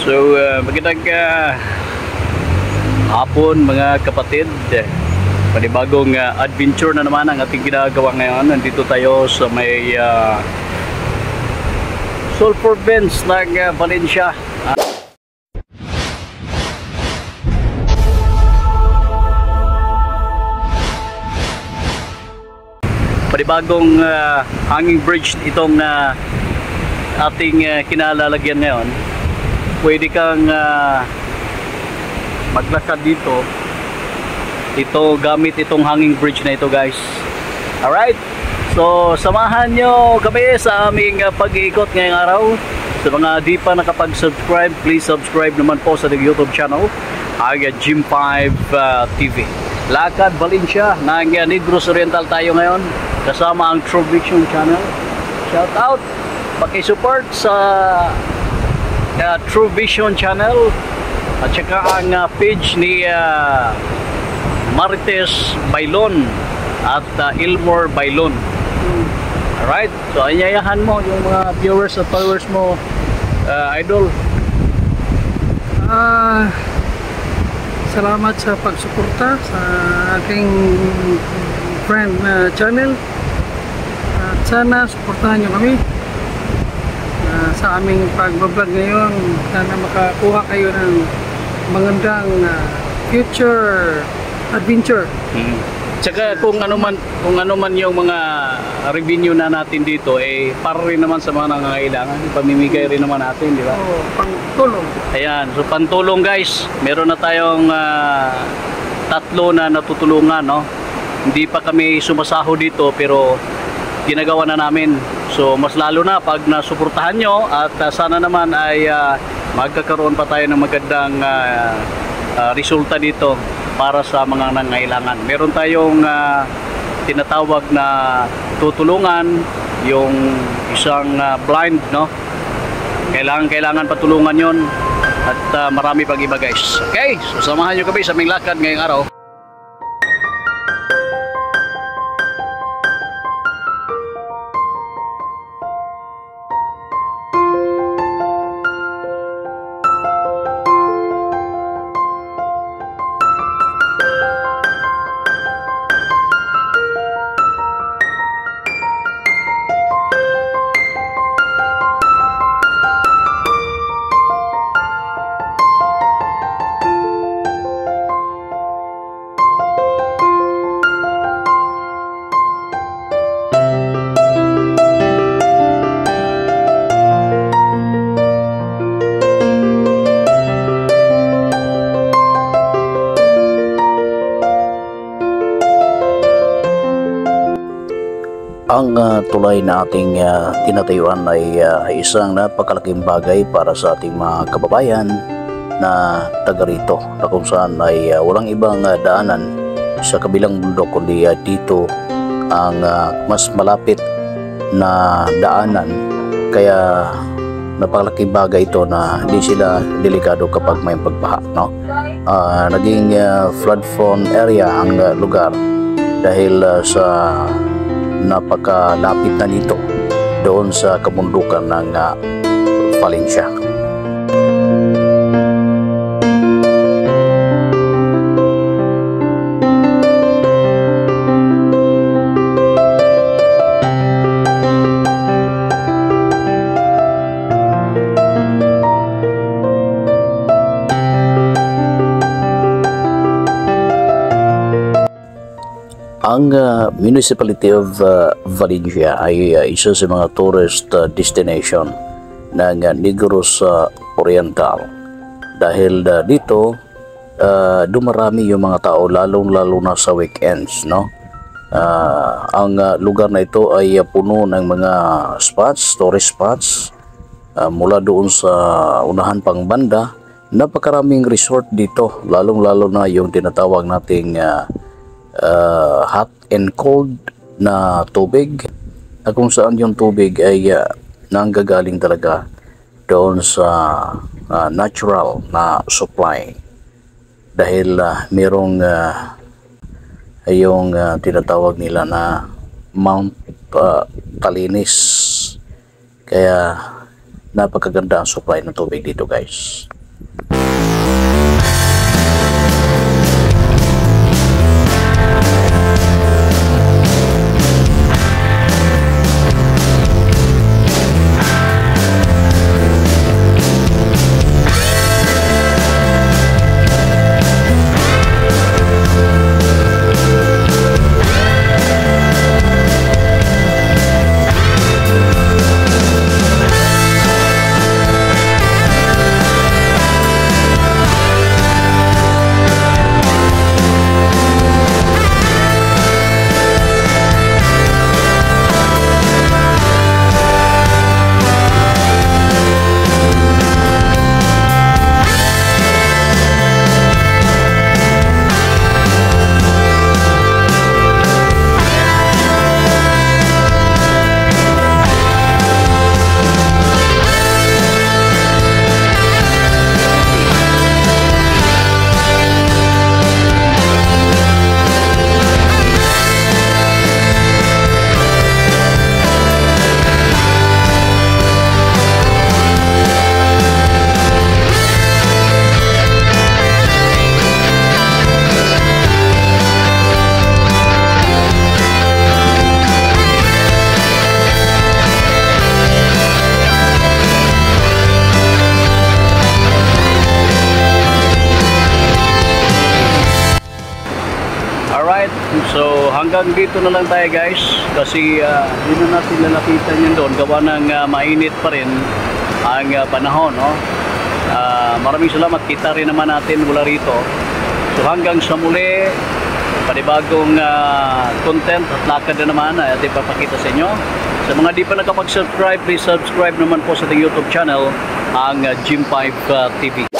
So, magandang hapon mga kapatid. Panibagong adventure na naman ang ating ginagawa ngayon. Nandito tayo sa may sulfur bends ng Valencia. Panibagong hanging bridge itong ating kinalalagyan ngayon. Pwede kang maglakad dito. Ito gamit itong hanging bridge na ito, guys. Alright, so samahan nyo kami sa aming pag-iikot ngayong araw. Sa mga di pa nakapag-subscribe, please subscribe naman po sa YouTube channel ay Jim5 TV. Lakad Valencia ng Negros Oriental tayo ngayon, kasama ang True Vision channel. Shout out, paki-support sa True Vision channel at saka ang page ni Marites Bailon at Ilmore Bailon. Alright, so anyayahan mo yung mga viewers at followers mo, idol. Salamat sa pagsuporta sa aking friend channel. At sana suportahan nyo kami sa aming pag-vlog ngayon. Sana makakuha kayo ng magandang future adventure. Tsaka kung ano man yung mga revenue na natin dito, para rin naman sa mga nangangailangan, pamimigay rin naman natin, di ba? Oo, pangtulong. Ayan, so pantulong, guys. Meron na tayong tatlo na natutulungan, no? Hindi pa kami sumasaho dito, pero ginagawa na namin. So mas lalo na pag nasuportahan nyo, at sana naman ay magkakaroon pa tayo ng magandang resulta dito para sa mga nangangailangan. Meron tayong tinatawag na tutulungan, yung isang blind, no? Kailangan patulungan yon, at marami pang iba, guys. Okay, so samahan nyo kami sa aming lakad ngayong araw. Ang tulay na ating tinatayuan ay isang napakalaking bagay para sa ating mga kababayan na taga rito, na kung saan ay walang ibang daanan sa kabilang mundo kundi dito ang mas malapit na daanan. Kaya napakalaking bagay ito na hindi sila delikado kapag may pagbaha, no? Naging flood prone area ang lugar dahil sa napakalapit na nito doon sa kabundukan ng Valencia. Ang Municipality of Valencia ay isa sa mga tourist destination ng Negros Oriental. Dahil dito, dumarami yung mga tao, lalong-lalo na sa weekends, no? Ang lugar na ito ay puno ng mga spots, tourist spots, mula doon sa unahan pang banda. Napakaraming resort dito, lalong-lalo na yung tinatawag nating hot and cold na tubig, na kung saan yung tubig ay nanggagaling talaga doon sa natural na supply, dahil merong yung tinatawag nila na Mount Talinis. Kaya napakaganda ang supply ng tubig dito guys. Alright, so hanggang dito na lang tayo guys kasi hindi na natin lalapitan yun doon gawa ng mainit pa rin ang panahon, no? Maraming salamat, kita rin naman natin mula rito. So hanggang sa muli, panibagong content at lakad na naman at ipapakita sa inyo. Sa mga di pa nakapag-subscribe, please subscribe naman po sa ating YouTube channel, ang Jim 5 TV.